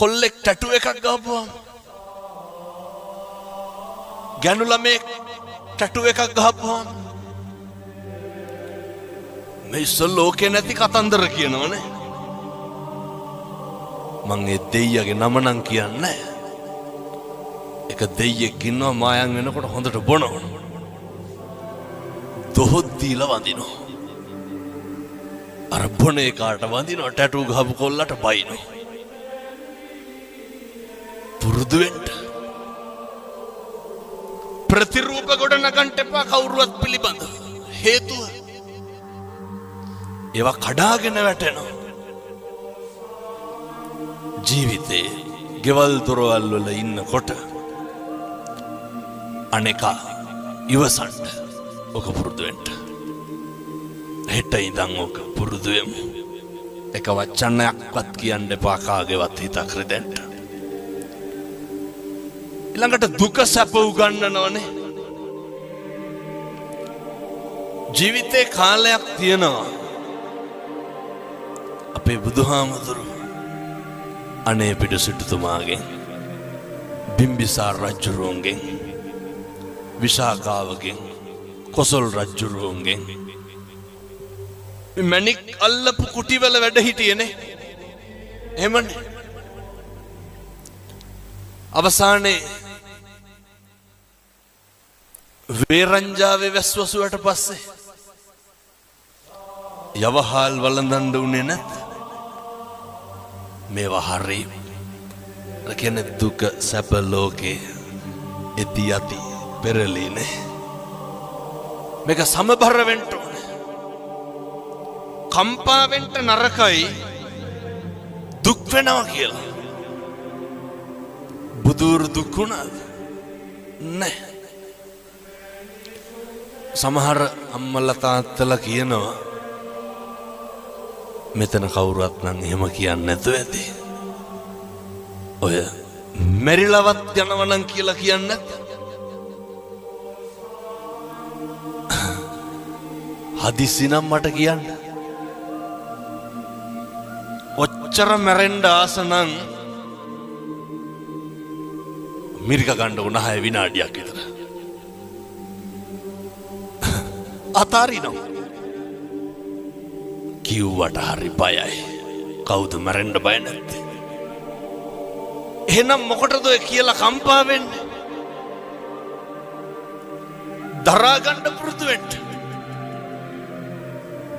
කොල්ලෙක් ටැටු එකක් ගහපුවාම ගැනු ළමෙක් ටැටු එකක් ගහපුවාම මේ ඉස්සෙල් ලෝකේ නැති කතන්දර කියනවනේ. මං ඒ දෙයියගේ නම නම් කියන්නේ. එක දෙයියෙක් ඉන්නවා මායම් වෙනකොට හොඳට බොනවා. දොහොත් දීලා වඳිනවා. අර බොන එකාට වඳිනවා ටැටු ගහපු කොල්ලට බයිනවා. පුරුදු වෙන්න. ප්‍රතිරූප ගොඩ නගන්න එපා කවුරුවත් පිළිබඳව. හේතුව ඒවා කඩාගෙන වැටෙනවා. ජීවිතේ ගෙවල් දොරවල් වල ඉන්නකොට අනේකා ඉවසන්න ඔක පුරුදු වෙන්න. හෙට ඉඳන් ඔක පුරුදු වෙමු. එක වචනයක්වත් කියන්න එපා කාගේවත් හිතක් රිදෙන්න. ඊළඟට දුක සැප උගන්වනවනේ. ජීවිතේ කාලයක් තියෙනවා. අපේ බුදුහාමුදුරු අනේ පිට සිටුතුමාගෙන් බිම්බිසාර රජුරුවන්ගෙන් විශාඛාවගෙන් කොසල් රජුරුවන්ගෙන් මණික් අල්ලපු කුටිවල වැඩ හිටියේනේ. එහෙමනේ. අවසානයේ වේරංජාවේ වැස්වසුවට පස්සේ යවහල් වළඳන්න උනේ නැත්. මේවා හරි රකෙන දුක සැප ලෝකේ එති යති පෙරලීනේ. මේක සමබර වෙන්න ඕනේ. කම්පා වෙන්න නරකයි දුක් වෙනවා කියලා. බුදුරු දුක් වුණාද? නැහැ. සමහර අම්මලා තාත්තලා කියනවා මෙතන කවුරුත් නම් එහෙම කියන්නේ නැතුව ඇති. ඔය මෙරිලවත් යනවා නම් කියලා කියන්නේ හදිසි නම් මට කියන්න. ඔච්චර මැරෙන්න ආස නම් මිරික ගන්න උන 6 විනාඩියක් විතර. අතාරිනවා. කිව්වට හරි බයයි. කවුද මැරෙන්න බය නැත්තේ? එහෙනම් මොකටද ඔය කියලා කම්පා වෙන්නේ? දරා ගන්න පුරුදු වෙන්න.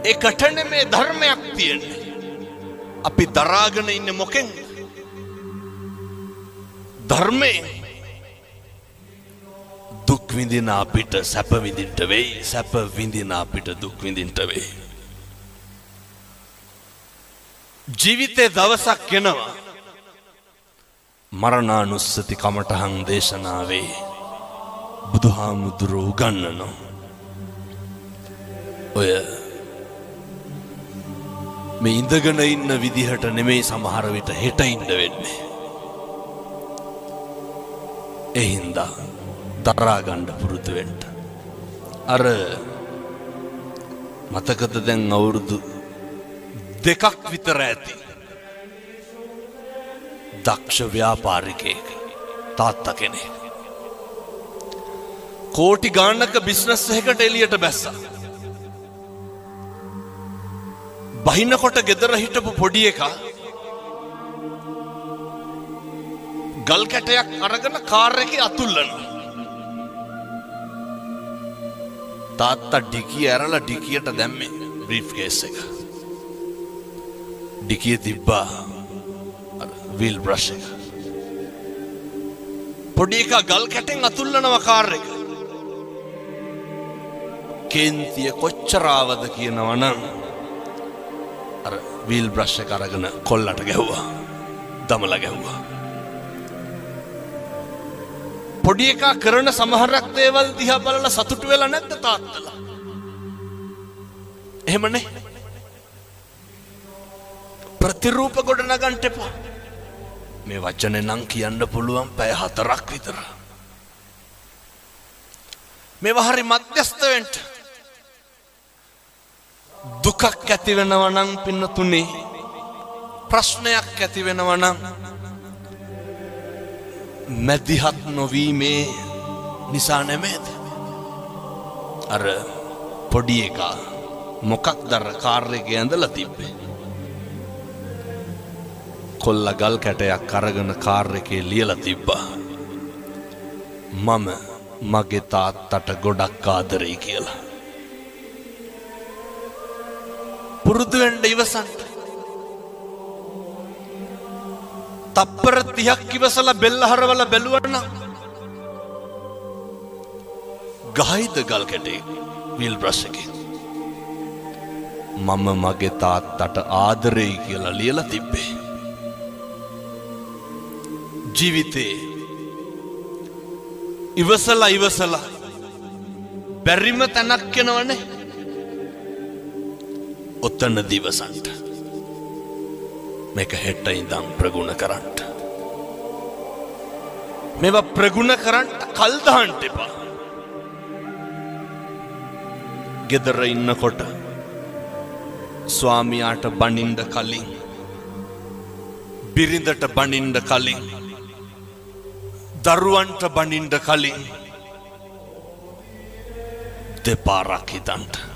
ඒකට නෙමේ ධර්මයක් තියෙන්නේ. අපි දරාගෙන ඉන්නේ මොකෙන්ද? ධර්මයෙන්. දුක් විඳින අපිට සැප විඳින්න වෙයි. සැප විඳින අපිට දුක් විඳින්න වෙයි. ජීවිතේ දවසක් එනවා මරණානුස්සති කමඨහං දේශනාවේ බුදුහාමුදුරුවෝ උගන්වනවා. ඔය මේ ඉඳගෙන ඉන්න විදිහට නෙමෙයි සමහර විට හෙට ඉන්න වෙන්නේ. ඒ හින්දා දරා ගන්න පුරුදු වෙන්න. අර මතකද දැන් අවුරුදු 2ක් විතර ඇති දක්ෂ ව්‍යාපාරිකයෙක් තාත්තා කෙනෙක් කෝටි ගාණක බිස්නස් එකකට එළියට බැස්සා. බහිනකොට ගෙදර හිටපු පොඩි එකා ගල් කැටයක් අරගෙන කාර් එකේ අතුල්ලනවා. තාත්තා ඩිකිය ඇරලා ඩිකියට දැම්මේ බ්‍රීෆ් කේස් එක. ඩිකිය තිබ්බා වීල් බ්‍රෂ් එක. පොඩි එකා ගල් කැටෙන් අතුල්ලනවා කාර් එක. කේන්තිය කොච්චර ආවද කියනවා නම් අර වීල් බ්‍රෂ් එක අරගෙන කොල්ලට ගැහුවා. දමලා ගැහුවා. පොඩි එකා කරන සමහරක් දේවල් දිහා බලලා සතුටු වෙලා නැද්ද තාත්තලා? එහෙමනේ. ප්‍රතිරූප ගොඩ නගන්න එපා. මේ වචනේ නම් කියන්න පුළුවන් පැය 4ක් විතර. මේවා හරි මධ්‍යස්ත වෙන්න. දුකක් ඇති වෙනවා නම් පින්නතුනේ ප්‍රශ්නයක් ඇති වෙනවා නම් මැදිහත් නොවීමේ නිසා නෙමෙයිද? අර පොඩි එකා මොකක්ද අර කාර් එකේ ඇඳලා තිබ්බේ? කොල්ල ගල් කැටයක් අරගෙන කාර් එකේ ලියලා තිබ්බා. මම මගේ තාත්තට ගොඩක් ආදරෙයි කියලා. පුරුදු වෙන්න ඉවසන්න. තප්පර 30ක් ඉවසලා බෙල්ල හරවලා බැලුවනම් ගහයිද ගල් කැටේ වීල් බ්‍රෂ් එකේ. මම මගේ තාත්තට ආදරෙයි කියලා ලියලා තිබ්බේ. ජීවිතේ ඉවසලා බැරිම තැනක් එනවනේ. ඔතන දිවසන්ට මේක හෙට ඉඳන් ප්‍රගුණ කරන්න. මේවා ප්‍රගුණ කරන්න කල් දාන්න එපා. ගෙදර ඉන්නකොට ස්වාමියාට බනින්න කලින්, බිරිඳට බනින්න කලින්, දරුවන්ට බනින්න කලින් දෙපාරක් හිතන්න.